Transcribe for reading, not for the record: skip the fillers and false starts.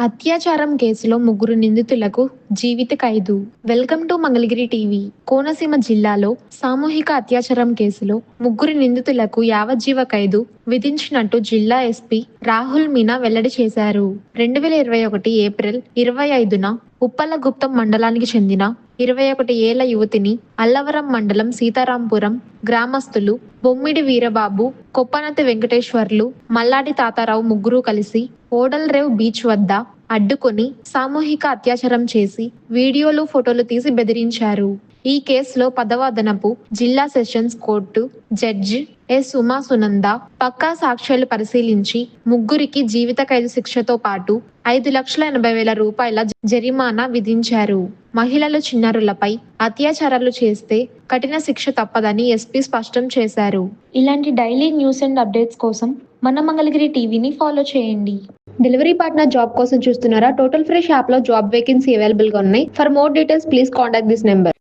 అత్యాచారం కేసులో ముగ్గురు నిందితులకు జీవిత ఖైదు. Welcome to Mangalagiri TV. Konaseema జిల్లాలో సామూహిక అత్యాచారం కేసులో ముగ్గురు నిందితులకు యావజ్జీవ ఖైదు విధించినట్టు జిల్లా ఎస్పీ రాహుల్ మీనా వెల్లడి చేశారు. 2021 ఏప్రిల్ 25న ఉప్పలగుప్తం మండలానికి చెందిన 21 ఏళ్ల యువతిని అల్లవరం మండలం సీతారాంపురం గ్రామస్తులు బొమ్మిడి వీరబాబు, కొప్పనతి వెంకటేశ్వర్లు, మల్లాడి తాతారావు ముగ్గురు కలిసి ఓడల్ రేవ్ బీచ్ వద్ద అడ్డుకొని సామూహిక అత్యాచారం చేసి వీడియోలు, ఫోటోలు తీసి బెదిరించారు. ఈ కేసులో 10వ అదనపు జిల్లా sessions court judge S Uma Sunanda పక్కా సాక్ష్యాలు పరిశీలించి ముగ్గురికి జీవిత ఖైదు శిక్షతో పాటు 5,80,000 రూపాయల జరిమానా విధించారు. మహిళలు, చిన్నారులపై అత్యాచారాలు చేస్తే కఠిన శిక్ష తప్పదని ఎస్పీ స్పష్టం చేశారు. ఇలాంటి డైలీ న్యూస్ అండ్ అప్డేట్స్ కోసం మన మంగళగిరి టీవీని ఫాలో చేయండి. డెలివరీ పార్ట్నర్ జాబ్ కోసం చూస్తున్నారా? టోటల్ ఫ్రెష్ యాప్ లో జాబ్ వేకెన్సీ అవైలబుల్ గా ఉన్నాయి. For more details please contact this number.